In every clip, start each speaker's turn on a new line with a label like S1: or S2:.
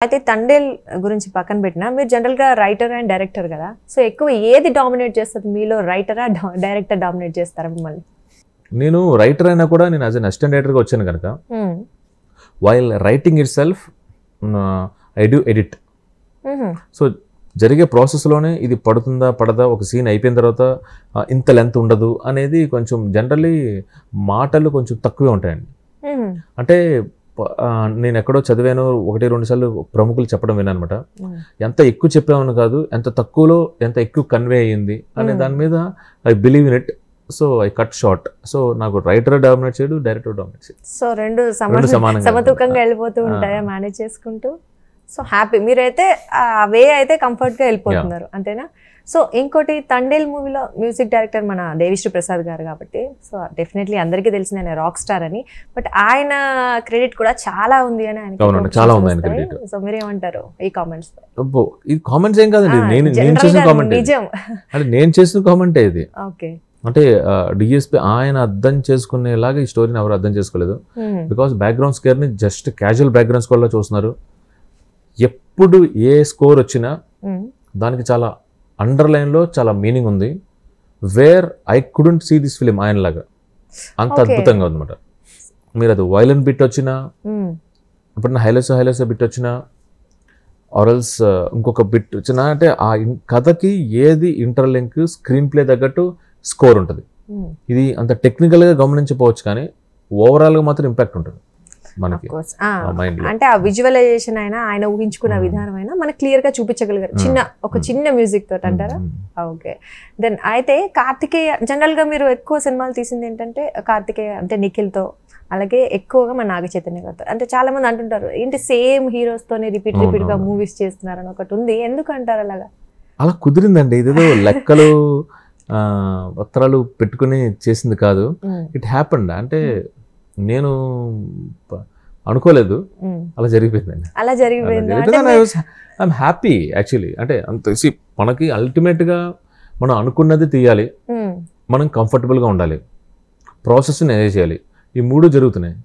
S1: అయితే తండేల్ గురించి పక్కన పెట్టినా మీరు జనరల్గా రైటర్ అండ్ డైరెక్టర్ కదా, సో ఎక్కువ ఏది డామినేట్ చేస్తుంది మీలో? రైటరా డైరెక్టర్ డామినేట్ చేస్తారా మిమ్మల్ని?
S2: నేను రైటర్ అయినా కూడా నేను యాజ్ అన్ అసిస్టెంట్ రైటర్గా వచ్చాను కనుక while writing it self I do edit. So జరిగే ప్రాసెస్లోనే ఇది పడుతుందా పడదా, ఒక సీన్ అయిపోయిన తర్వాత ఇంత లెంత్ ఉండదు అనేది కొంచెం జనరల్లీ మాటలు కొంచెం తక్కువే ఉంటాయండి. అంటే నేను ఎక్కడో చదివాను, 1-2 సార్లు ప్రముఖులు చెప్పడం విన్నానమాట. ఎంత ఎక్కువ చెప్పామని కాదు, ఎంత తక్కువలో ఎంత ఎక్కువ కన్వే అయ్యింది అనే దాని మీద I believe in it. So I cut short. So నాకు రైటర్ డామినేట్ చేయడు, డైరెక్టర్ డామినేట్ చేయడు.
S1: సో రెండు సమతూకంగా వెళ్ళిపోతూ ఉంటాయా మేనేజ్ చేసుకుంటూ? సో హ్యాపీ మీరైతే వే అయితే కంఫర్ట్గా వెళ్ళిపోతున్నారు, అంతేనా? సో ఇంకోటి, తండేల్ మూవీలో మ్యూజిక్ డైరెక్టర్ మన దేవిశ్రీ ప్రసాద్ గారు కాబట్టి, సో డెఫినెట్లీ అందరికీ తెలిసింది ఆయన రాక్ స్టార్ అని, బట్ ఆయన క్రెడిట్ కూడా చాలా ఉంది అని ఆయన
S2: చాలా ఉంది ఆయన క్రెడిట్.
S1: సో మీరేమంటారు ఈ కామెంట్స్?
S2: ఈ కామెంట్స్ ఏం కాదండి, నేను చేసిన కామెంట్, అంటే నేను చేసిన కామెంటే ఇది.
S1: ఓకే,
S2: అంటే డిఎస్పీ ఆయన అర్థం చేసుకునేలాగా ఈ స్టోరీని ఎవరు అర్థం చేసుకోలేదు. బికాస్ బ్యాక్గ్రౌండ్ స్కోర్ ని జస్ట్ క్యాజువల్ బ్యాక్గ్రౌండ్ స్కోర్ లో చూస్తున్నారు. ఎప్పుడు ఏ స్కోర్ వచ్చినా దానికి చాలా అండర్లైన్ లో చాలా మీనింగ్ ఉంది. Where I couldn't see this film ఆయనలాగా అంత అద్భుతంగా ఉందన్నమాట. మీరు అది వైలెంట్ బిట్ వచ్చినా, ఇప్పుడు హైలైస్ బిట్ వచ్చినా, ఆరల్స్ ఇంకొక బిట్ వచ్చినా, అంటే ఆ కథకి ఏది ఇంటర్లింక్, స్క్రీన్ ప్లే తగ్గట్టు స్కోర్ ఉంటుంది. ఇది అంత టెక్నికల్గా గమనించకపోవచ్చు కానీ ఓవరాల్గా మాత్రం ఇంపాక్ట్ ఉంటుంది మనకి.
S1: అంటే ఆ విజువలైజేషన్ అయినా, ఆయన ఊహించుకున్న విధానం అయినా మనకు క్లియర్ గా చూపించగలిగారు ఒక చిన్న మ్యూజిక్ తోటి, అంటారా? ఓకే, దెన్ అయితే కార్తికేయ, జనరల్ గా మీరు ఎక్కువ సినిమాలు తీసింది ఏంటంటే కార్తికేయ అంటే నిఖిల్ తో, అలాగే ఎక్కువగా మన నాగ చైతన్య గారితో. అంటే చాలా మంది అంటుంటారు ఏంటి సేమ్ హీరోస్ తోనే రిపీట్ గా మూవీస్ చేస్తున్నారని ఒకటి ఉంది, ఎందుకు అంటారు అలాగా?
S2: అలా కుదిరిందండి, ఇదేదో లెక్కలు పత్రాలు పెట్టుకుని చేసింది కాదు. It happened. అంటే నేను అనుకోలేదు, అలా జరిగిపోయిందండి.
S1: అలా జరిగిపోయింది.
S2: I'm happy actually. అంటే అంత మనకి అల్టిమేట్ గా మనం అనుకున్నది తీయాలి, మనం కంఫర్టబుల్ గా ఉండాలి, ప్రాసెస్ ఎంజాయ్ చేయాలి. ఈ 3 జరుగుతున్నాయి.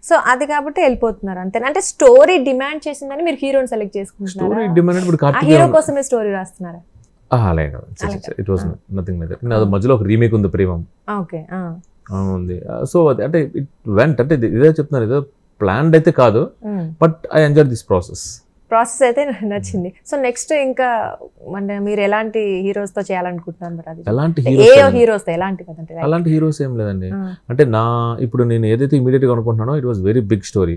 S1: సో అది కాబట్టి వెళ్ళిపోతున్నారు అంతే. అంటే స్టోరీ డిమాండ్ చేసిందని మీరు హీరోని సెలెక్ట్ చేసుకుంటున్నారు?
S2: స్టోరీ డిమాండ్ ఇప్పుడు
S1: హీరో కోసమే స్టోరీ రాస్తున్నారా?
S2: అలాగే it was nothing like that. అది మధ్యలో ఒక రీమేక్ ఉంది, ప్రేమం.
S1: ఓకే,
S2: ఉంది. సో అది అంటే ఇట్ వెంట్, అంటే ఇదే చెప్తున్నారు, ఏదో ప్లాన్డ్ అయితే కాదు, but I enjoy this process
S1: అయితే నచ్చింది. సో నెక్స్ట్ ఇంకా అంటే మీరు ఎలాంటి హీరోస్ తో చేయాలనుకుంటున్నారు?
S2: అలాంటి హీరోస్ ఏం లేదండి. అంటే ఇప్పుడు నేను ఏదైతే ఇమీడియట్ గా అనుకుంటున్నానో it was very big story.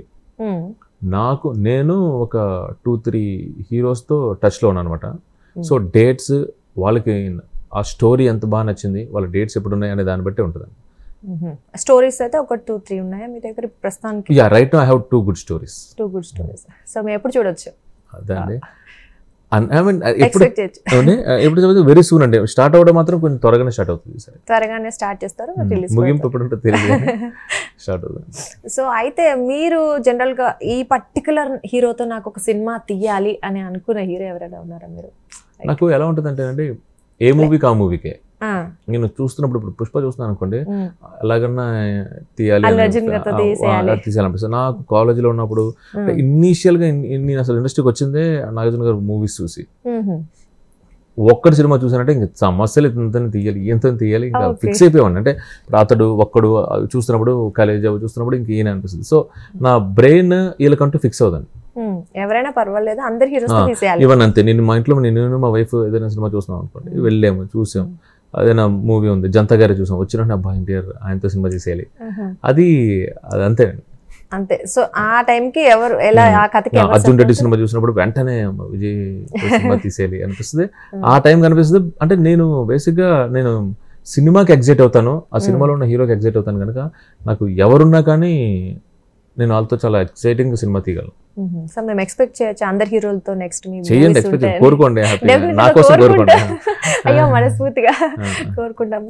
S2: నేను ఒక 2-3 హీరోస్ తో టచ్ లో ఉన్నాను అనమాట. సో డేట్స్, వాళ్ళకి ఆ స్టోరీ ఎంత బాగా నచ్చింది, వాళ్ళ డేట్స్ ఎప్పుడు ఉన్నాయి అనే దాన్ని బట్టి ఉంటుంది.
S1: స్టోరీస్ అయితే ఒక 2-3 ఉన్నాయా మీ దగ్గర ప్రస్తుతానికి?
S2: Yeah, right now I have 2 good stories.
S1: So మేము ఎప్పుడు చూడొచ్చు?
S2: అదండి, ఎప్పుడు వెరీ సూన్ అండి. స్టార్ట్ అవ్వడం మాత్రం కొంచెం త్వరగానే స్టార్ట్ అవుతుంది.
S1: త్వరగానే స్టార్ట్ చేస్తారు,
S2: ముగింపు ఎప్పుడు ఉంటుంది తెలియదు, స్టార్ట్ అవుతుంది.
S1: సో అయితే మీరు జనరల్ గా ఈ పర్టికులర్ హీరోతో నాకు ఒక సినిమా తీయాలి అని అనుకున్న హీరో ఎవరైనా ఉన్నారా మీరు?
S2: నాకు ఎలా ఉంటుంది అంటే అండి, ఏ మూవీకి ఆ మూవీకే. నేను చూస్తున్నప్పుడు, ఇప్పుడు పుష్ప చూస్తున్నాను అనుకోండి, ఎలాగన్నా తీయాలి తీసేయాలనిపిస్తుంది. నాకు కాలేజీలో ఉన్నప్పుడు ఇనీషియల్ గా నేను అసలు ఇండస్ట్రీకి వచ్చిందే నాగార్జున గారు మూవీస్ చూసి. ఒక్కటి సినిమా చూసానంటే ఇంక సమస్యలు ఎంత తీయాలి ఇంకా ఫిక్స్ అయిపోయాను. అంటే అతడు ఒక్కడు చూస్తున్నప్పుడు, కాలేజీ చూస్తున్నప్పుడు ఇంక ఈయన అనిపిస్తుంది. సో నా బ్రెయిన్ వీళ్ళకంటూ ఫిక్స్ అవుతాను.
S1: ఎవరైనా పర్వాలేదు, అందరు హీరోస్ తీసేయాలి.
S2: ఈవెన్ అంతే, నేను మా ఇంట్లో నేను మా వైఫ్ ఏదైనా సినిమా చూస్తున్నాం అనుకోండి, వెళ్ళాము, చూసాం, అదేనా మూవీ ఉంది జనతా గారి చూసాం, వచ్చినట్టు అబ్బాయి ఎన్టీఆర్ ఆయనతో సినిమా తీసేయాలి, అది అంతే
S1: అంతే. సో ఆ టైంకి ఎవరు ఎలా ఆ కథకి
S2: అర్జున్ రెడ్డి సినిమా చూసినప్పుడు వెంటనే విజయ్ సినిమా తీసేయాలి అనిపిస్తుంది. ఆ టైం కనిపిస్తుంది. అంటే నేను బేసిక్గా నేను సినిమాకి ఎగ్జైట్ అవుతాను, ఆ సినిమాలో ఉన్న హీరోకి ఎగ్జైట్ అవుతాను కనుక నాకు ఎవరున్నా కానీ నేను వాళ్ళతో చాలా ఎక్సైటింగ్ సినిమా తీయగలను.
S1: సో మేము ఎక్స్పెక్ట్ చేయొచ్చు అందరు హీరోలతో నెక్స్ట్
S2: కోరుకోండి, నా కోసం కోరుకోండి.
S1: అయ్యో మనస్ఫూర్తిగా కోరుకుంటాం.